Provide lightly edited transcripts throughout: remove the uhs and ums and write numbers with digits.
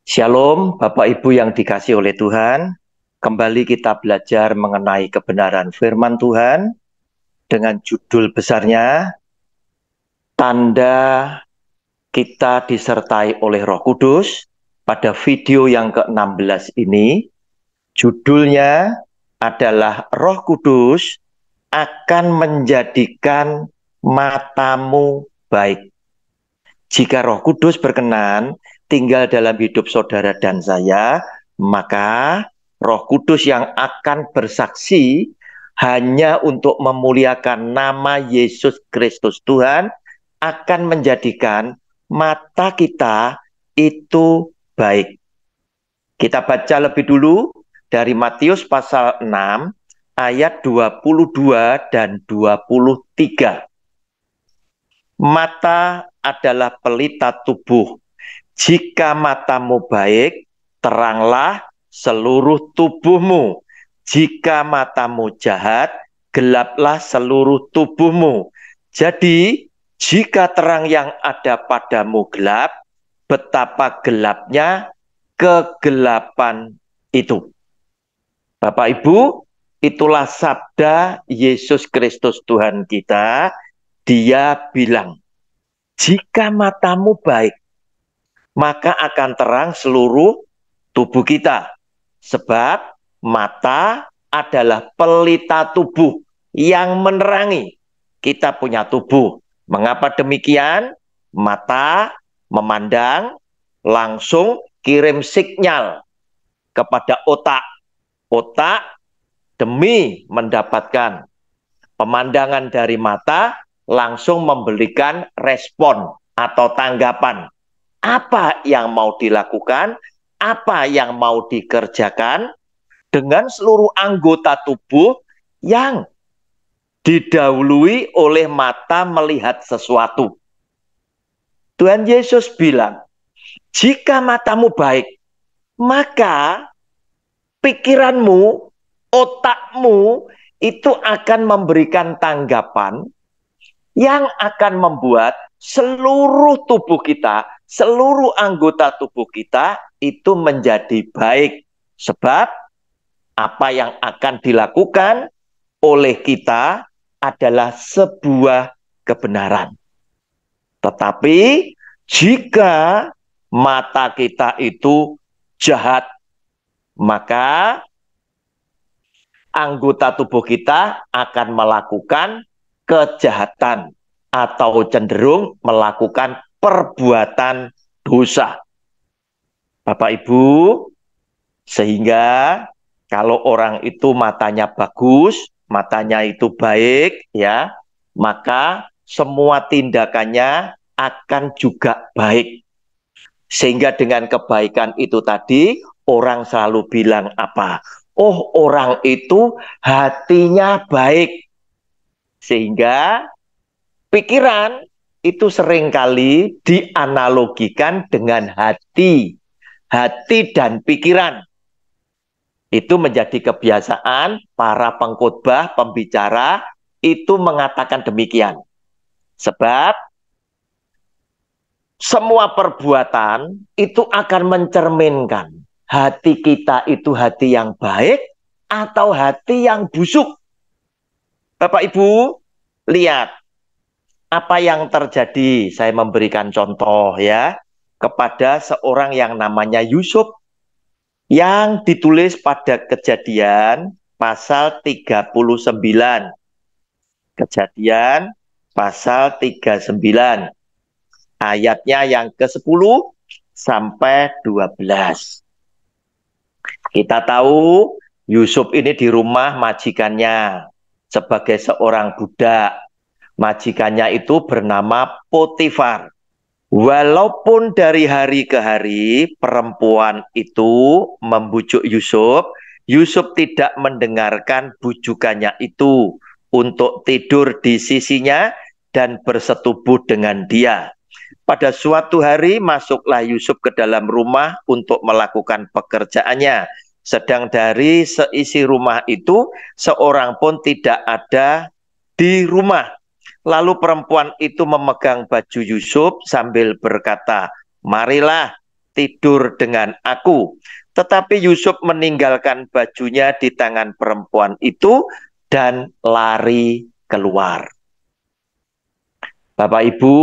Shalom, Bapak Ibu yang dikasih oleh Tuhan. Kembali kita belajar mengenai kebenaran firman Tuhan dengan judul besarnya, Tanda kita disertai oleh Roh Kudus. Pada video yang ke-16 ini, judulnya adalah Roh Kudus akan menjadikan matamu baik. Jika Roh Kudus berkenan tinggal dalam hidup saudara dan saya, maka Roh Kudus yang akan bersaksi hanya untuk memuliakan nama Yesus Kristus Tuhan akan menjadikan mata kita itu baik. Kita baca lebih dulu dari Matius pasal 6 ayat 22 dan 23. Mata adalah pelita tubuh. Jika matamu baik, teranglah seluruh tubuhmu. Jika matamu jahat, gelaplah seluruh tubuhmu. Jadi, jika terang yang ada padamu gelap, betapa gelapnya kegelapan itu. Bapak Ibu, itulah sabda Yesus Kristus Tuhan kita. Dia bilang, jika matamu baik, maka akan terang seluruh tubuh kita. Sebab mata adalah pelita tubuh yang menerangi. Kita punya tubuh. Mengapa demikian? Mata memandang, langsung kirim sinyal kepada otak. Otak demi mendapatkan pemandangan dari mata, langsung memberikan respon atau tanggapan. Apa yang mau dilakukan, apa yang mau dikerjakan dengan seluruh anggota tubuh yang didahului oleh mata melihat sesuatu. Tuhan Yesus bilang, jika matamu baik, maka pikiranmu, otakmu itu akan memberikan tanggapan yang akan membuat seluruh tubuh kita, seluruh anggota tubuh kita itu menjadi baik. Sebab apa yang akan dilakukan oleh kita adalah sebuah kebenaran. Tetapi jika mata kita itu jahat, maka anggota tubuh kita akan melakukan kejahatan atau cenderung melakukan perbuatan dosa. Bapak Ibu, sehingga kalau orang itu matanya bagus, matanya itu baik, ya, maka semua tindakannya akan juga baik. Sehingga dengan kebaikan itu tadi, orang selalu bilang apa? Oh, orang itu hatinya baik. Sehingga pikiran itu seringkali dianalogikan dengan hati. Hati dan pikiran. Itu menjadi kebiasaan para pengkhotbah, pembicara, itu mengatakan demikian. Sebab semua perbuatan itu akan mencerminkan hati kita itu hati yang baik atau hati yang busuk. Bapak Ibu, lihat apa yang terjadi. Saya memberikan contoh ya kepada seorang yang namanya Yusuf yang ditulis pada Kejadian pasal 39. Kejadian pasal 39. Ayatnya yang ke-10 sampai 12. Kita tahu Yusuf ini di rumah majikannya sebagai seorang budak. Majikannya itu bernama Potifar. Walaupun dari hari ke hari perempuan itu membujuk Yusuf, Yusuf tidak mendengarkan bujukannya itu untuk tidur di sisinya dan bersetubuh dengan dia. Pada suatu hari masuklah Yusuf ke dalam rumah untuk melakukan pekerjaannya. Sedang dari seisi rumah itu seorang pun tidak ada di rumah. Lalu perempuan itu memegang baju Yusuf sambil berkata, marilah tidur dengan aku. Tetapi Yusuf meninggalkan bajunya di tangan perempuan itu dan lari keluar. Bapak Ibu,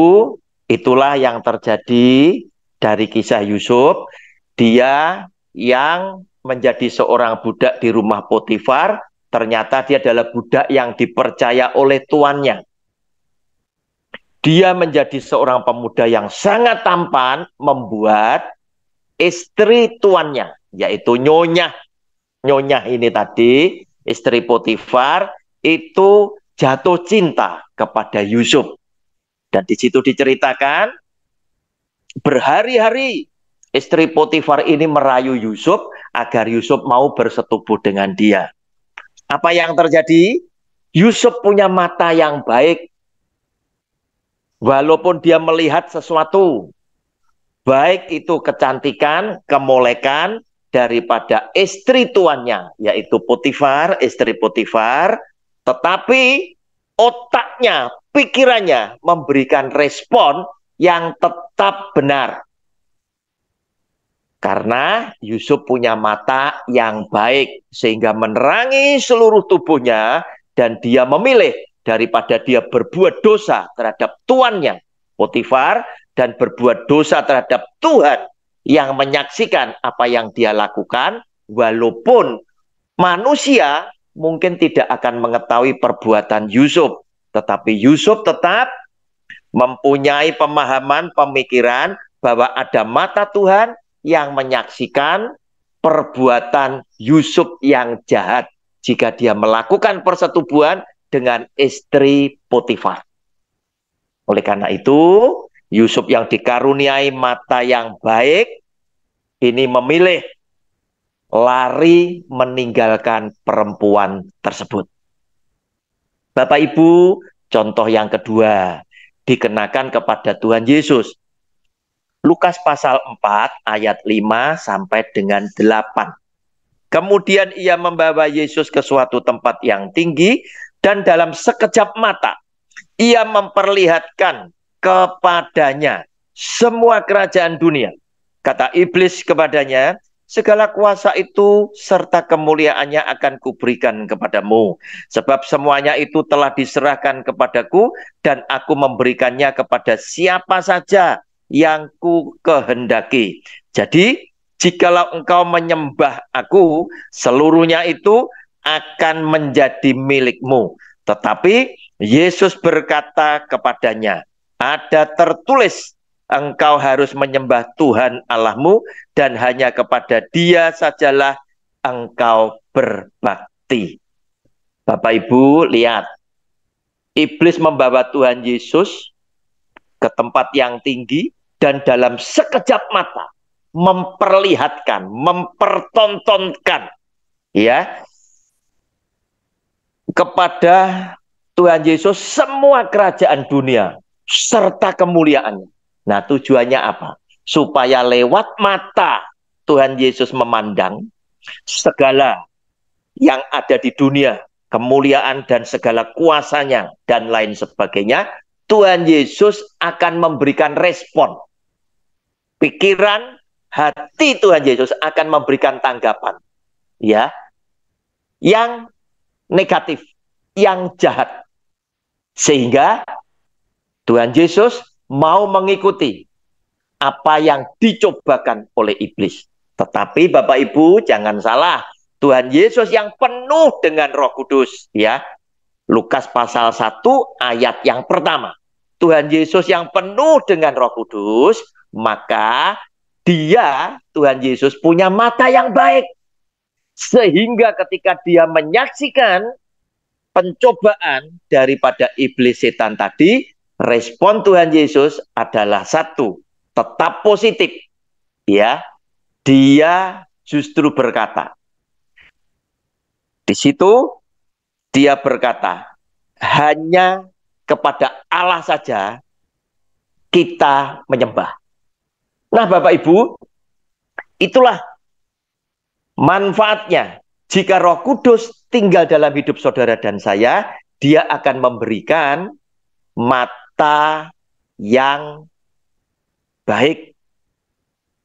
itulah yang terjadi dari kisah Yusuf. Dia yang menjadi seorang budak di rumah Potifar, ternyata dia adalah budak yang dipercaya oleh tuannya. Dia menjadi seorang pemuda yang sangat tampan, membuat istri tuannya, yaitu Nyonya. Nyonya ini tadi, istri Potifar, itu jatuh cinta kepada Yusuf. Dan di situ diceritakan, berhari-hari istri Potifar ini merayu Yusuf agar Yusuf mau bersetubuh dengan dia. Apa yang terjadi? Yusuf punya mata yang baik. Walaupun dia melihat sesuatu, baik itu kecantikan, kemolekan daripada istri tuannya, yaitu Potifar, istri Potifar, tetapi otaknya, pikirannya memberikan respon yang tetap benar. Karena Yusuf punya mata yang baik, sehingga menerangi seluruh tubuhnya, dan dia memilih daripada dia berbuat dosa terhadap tuannya, Potifar, dan berbuat dosa terhadap Tuhan yang menyaksikan apa yang dia lakukan, walaupun manusia mungkin tidak akan mengetahui perbuatan Yusuf, tetapi Yusuf tetap mempunyai pemahaman, pemikiran bahwa ada mata Tuhan yang menyaksikan perbuatan Yusuf yang jahat jika dia melakukan persetubuhan dengan istri Potifar. Oleh karena itu, Yusuf yang dikaruniai mata yang baik, ini memilih lari meninggalkan perempuan tersebut. Bapak Ibu, contoh yang kedua, dikenakan kepada Tuhan Yesus. Lukas pasal 4 ayat 5 sampai dengan 8. Kemudian ia membawa Yesus ke suatu tempat yang tinggi, dan dalam sekejap mata ia memperlihatkan kepadanya semua kerajaan dunia. Kata iblis kepadanya, segala kuasa itu serta kemuliaannya akan kuberikan kepadamu, sebab semuanya itu telah diserahkan kepadaku, dan aku memberikannya kepada siapa saja yang ku kehendaki. Jadi, jikalau engkau menyembah aku, seluruhnya itu akan menjadi milikmu. Tetapi Yesus berkata kepadanya, ada tertulis, engkau harus menyembah Tuhan Allahmu, dan hanya kepada Dia sajalah engkau berbakti. Bapak Ibu, lihat. Iblis membawa Tuhan Yesus ke tempat yang tinggi, dan dalam sekejap mata memperlihatkan, mempertontonkan ya kepada Tuhan Yesus semua kerajaan dunia serta kemuliaannya. Nah, tujuannya apa? Supaya lewat mata Tuhan Yesus memandang segala yang ada di dunia, kemuliaan dan segala kuasanya dan lain sebagainya, Tuhan Yesus akan memberikan respon. Pikiran, hati Tuhan Yesus akan memberikan tanggapan, ya, yang negatif, yang jahat, sehingga Tuhan Yesus mau mengikuti apa yang dicobakan oleh iblis. Tetapi Bapak Ibu jangan salah, Tuhan Yesus yang penuh dengan Roh Kudus, ya. Lukas pasal 1 ayat yang pertama. Tuhan Yesus yang penuh dengan Roh Kudus, maka dia, Tuhan Yesus, punya mata yang baik. Sehingga ketika dia menyaksikan pencobaan daripada iblis setan tadi, respon Tuhan Yesus adalah satu, tetap positif. Ya, dia justru berkata, di situ dia berkata, hanya kepada Allah saja kita menyembah. Nah, Bapak Ibu, itulah manfaatnya. Jika Roh Kudus tinggal dalam hidup saudara dan saya, dia akan memberikan mata yang baik,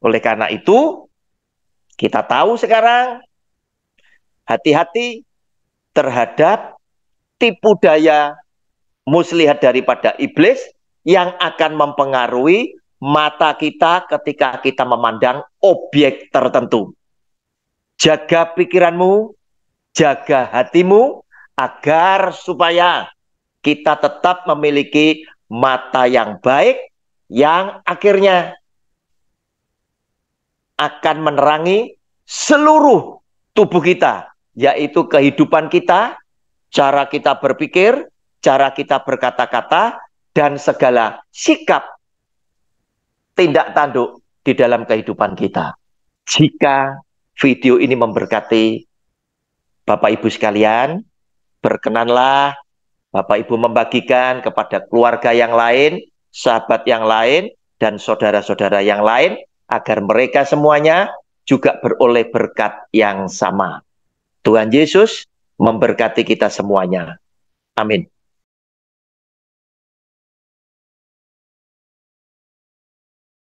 Oleh karena itu, kita tahu sekarang, hati-hati terhadap tipu daya muslihat daripada iblis yang akan mempengaruhi mata kita ketika kita memandang objek tertentu. Jaga pikiranmu, jaga hatimu, agar supaya kita tetap memiliki mata yang baik, yang akhirnya akan menerangi seluruh tubuh kita, yaitu kehidupan kita, cara kita berpikir, cara kita berkata-kata, dan segala sikap tindak tanduk di dalam kehidupan kita. Jika video ini memberkati Bapak Ibu sekalian, berkenanlah Bapak Ibu membagikan kepada keluarga yang lain, sahabat yang lain, dan saudara-saudara yang lain, agar mereka semuanya juga beroleh berkat yang sama. Tuhan Yesus memberkati kita semuanya. Amin.